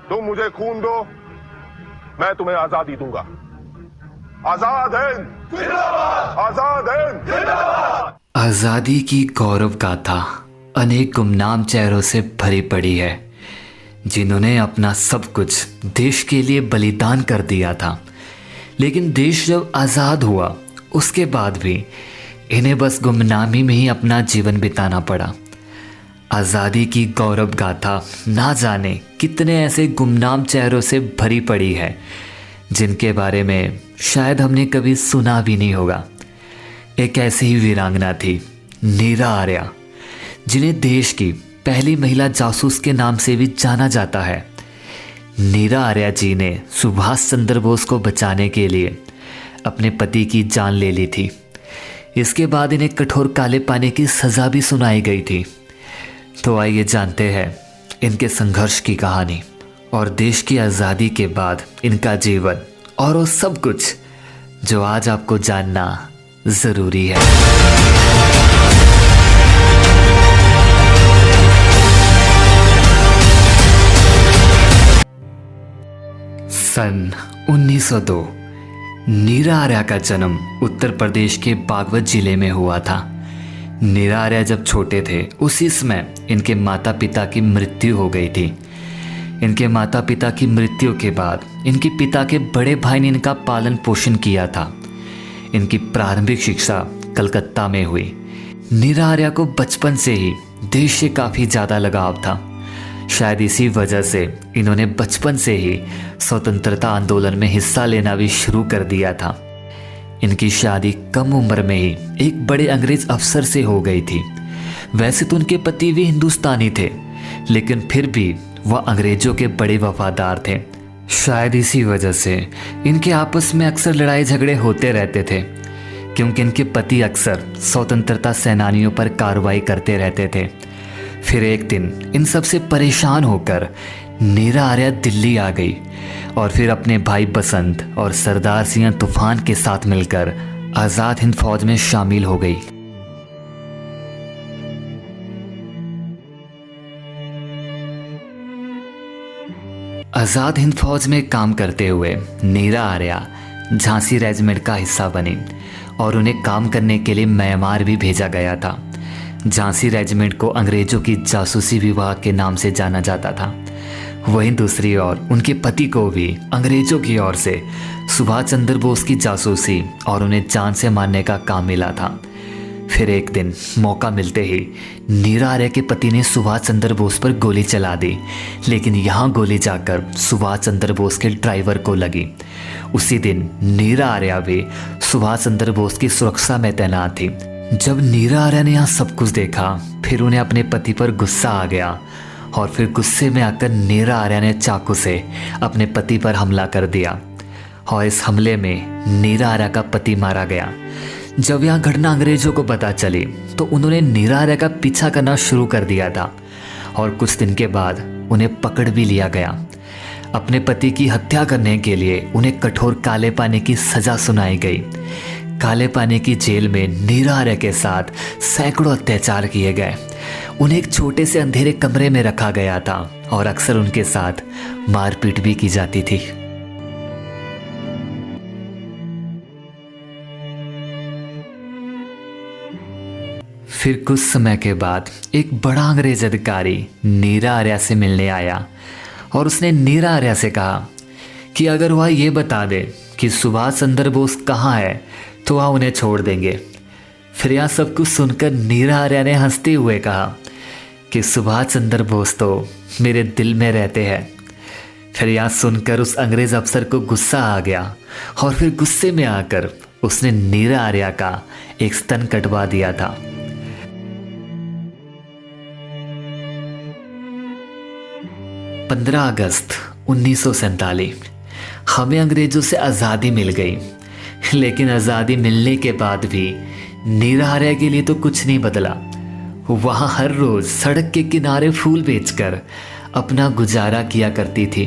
तुम मुझे खून दो, मैं तुम्हें आजादी दूंगा। आजाद हिंद जिंदाबाद, आजाद हिंद जिंदाबाद। आजादी की गौरव गाथा अनेक गुमनाम चेहरों से भरी पड़ी है, जिन्होंने अपना सब कुछ देश के लिए बलिदान कर दिया था। लेकिन देश जब आज़ाद हुआ उसके बाद भी इन्हें बस गुमनामी में ही अपना जीवन बिताना पड़ा। आज़ादी की गौरव गाथा ना जाने कितने ऐसे गुमनाम चेहरों से भरी पड़ी है, जिनके बारे में शायद हमने कभी सुना भी नहीं होगा। एक ऐसी ही वीरांगना थी नीरा आर्या, जिन्हें देश की पहली महिला जासूस के नाम से भी जाना जाता है। नीरा आर्या जी ने सुभाष चंद्र बोस को बचाने के लिए अपने पति की जान ले ली थी। इसके बाद इन्हें कठोर काले पानी की सज़ा भी सुनाई गई थी। तो आइए जानते हैं इनके संघर्ष की कहानी और देश की आज़ादी के बाद इनका जीवन और वो सब कुछ जो आज आपको जानना ज़रूरी है। सन 1902 नीरा आर्या का जन्म उत्तर प्रदेश के बागपत जिले में हुआ था। नीरा आर्या जब छोटे थे उसी समय इनके माता पिता की मृत्यु हो गई थी। इनके माता पिता की मृत्यु के बाद इनके पिता के बड़े भाई ने इनका पालन पोषण किया था। इनकी प्रारंभिक शिक्षा कलकत्ता में हुई। नीरा आर्या को बचपन से ही देश से काफ़ी ज़्यादा लगाव था। शायद इसी वजह से इन्होंने बचपन से ही स्वतंत्रता आंदोलन में हिस्सा लेना भी शुरू कर दिया था। इनकी शादी कम उम्र में ही एक बड़े अंग्रेज अफसर से हो गई थी। वैसे तो उनके पति भी हिंदुस्तानी थे, लेकिन फिर भी वह अंग्रेजों के बड़े वफादार थे। शायद इसी वजह से इनके आपस में अक्सर लड़ाई झगड़े होते रहते थे, क्योंकि इनके पति अक्सर स्वतंत्रता सेनानियों पर कार्रवाई करते रहते थे। फिर एक दिन इन सब से परेशान होकर नीरा आर्या दिल्ली आ गई और फिर अपने भाई बसंत और सरदार सिंह तूफान के साथ मिलकर आज़ाद हिंद फौज में शामिल हो गई। आज़ाद हिंद फौज में काम करते हुए नीरा आर्या झांसी रेजिमेंट का हिस्सा बनी और उन्हें काम करने के लिए म्यांमार भी भेजा गया था। झांसी रेजिमेंट को अंग्रेजों की जासूसी विभाग के नाम से जाना जाता था। वहीं दूसरी ओर उनके पति को भी अंग्रेजों की ओर से सुभाष चंद्र बोस की जासूसी और उन्हें जान से मारने का काम मिला था। फिर एक दिन मौका मिलते ही नीरा आर्या के पति ने सुभाष चंद्र बोस पर गोली चला दी, लेकिन यहाँ गोली जाकर सुभाष चंद्र बोस के ड्राइवर को लगी। उसी दिन नीरा आर्या भी सुभाष चंद्र बोस की सुरक्षा में तैनात थी। जब नीरा आर्या ने यहाँ सब कुछ देखा, फिर उन्हें अपने पति पर गुस्सा आ गया और फिर गुस्से में आकर नीरा आर्या ने चाकू से अपने पति पर हमला कर दिया और इस हमले में नीरा आर्या का पति मारा गया। जब यह घटना अंग्रेजों को पता चली तो उन्होंने नीरा आर्या का पीछा करना शुरू कर दिया था और कुछ दिन के बाद उन्हें पकड़ भी लिया गया। अपने पति की हत्या करने के लिए उन्हें कठोर काले पानी की सज़ा सुनाई गई। काले पानी की जेल में नीरा आर्या के साथ सैकड़ों अत्याचार किए गए। उन्हें एक छोटे से अंधेरे कमरे में रखा गया था और अक्सर उनके साथ मारपीट भी की जाती थी। फिर कुछ समय के बाद एक बड़ा अंग्रेज अधिकारी नीरा आर्या से मिलने आया और उसने नीरा आर्या से कहा कि अगर वह ये बता दे कि सुभाष चंद्र बोस कहाँ है तो वह उन्हें छोड़ देंगे। फिर यह सब कुछ सुनकर नीरा आर्या ने हंसते हुए कहा कि सुभाष चंद्र बोस तो मेरे दिल में रहते हैं। फिर यह सुनकर उस अंग्रेज अफसर को गुस्सा आ गया और फिर गुस्से में आकर उसने नीरा आर्या का एक स्तन कटवा दिया था। पंद्रह अगस्त 1947 हमें अंग्रेजों से आज़ादी मिल गई, लेकिन आज़ादी मिलने के बाद भी नीरा आर्या के लिए तो कुछ नहीं बदला। वहाँ हर रोज़ सड़क के किनारे फूल बेचकर अपना गुजारा किया करती थी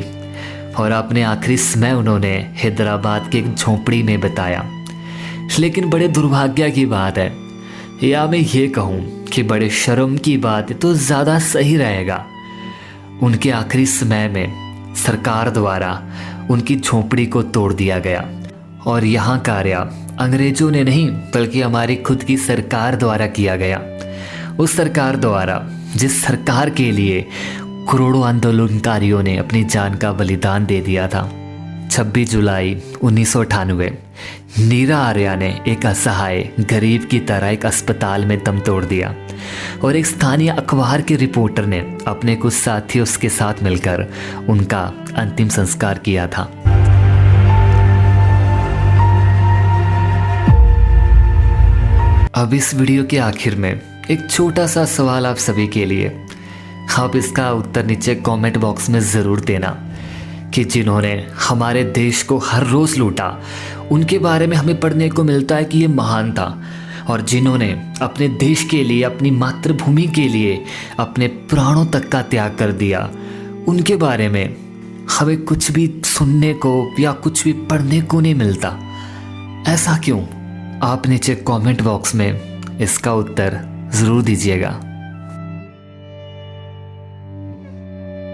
और अपने आखिरी समय उन्होंने हैदराबाद के एक झोंपड़ी में बिताया। लेकिन बड़े दुर्भाग्य की बात है, या मैं ये कहूँ कि बड़े शर्म की बात तो ज़्यादा सही रहेगा, उनके आखिरी समय में सरकार द्वारा उनकी झोपड़ी को तोड़ दिया गया और यहाँ कार्य अंग्रेजों ने नहीं बल्कि हमारी खुद की सरकार द्वारा किया गया। उस सरकार द्वारा जिस सरकार के लिए करोड़ों आंदोलनकारियों ने अपनी जान का बलिदान दे दिया था। 26 जुलाई 1998 नीरा आर्या ने एक असहाय गरीब की तरह एक अस्पताल में दम तोड़ दिया और एक स्थानीय अखबार के रिपोर्टर ने अपने कुछ साथियों के साथ मिलकर उनका अंतिम संस्कार किया था। अब इस वीडियो के आखिर में एक छोटा सा सवाल आप सभी के लिए। आप इसका उत्तर नीचे कमेंट बॉक्स में ज़रूर देना कि जिन्होंने हमारे देश को हर रोज़ लूटा उनके बारे में हमें पढ़ने को मिलता है कि ये महान था, और जिन्होंने अपने देश के लिए, अपनी मातृभूमि के लिए अपने प्राणों तक का त्याग कर दिया, उनके बारे में हमें कुछ भी सुनने को या कुछ भी पढ़ने को नहीं मिलता। ऐसा क्यों? आप नीचे कमेंट बॉक्स में इसका उत्तर ज़रूर दीजिएगा।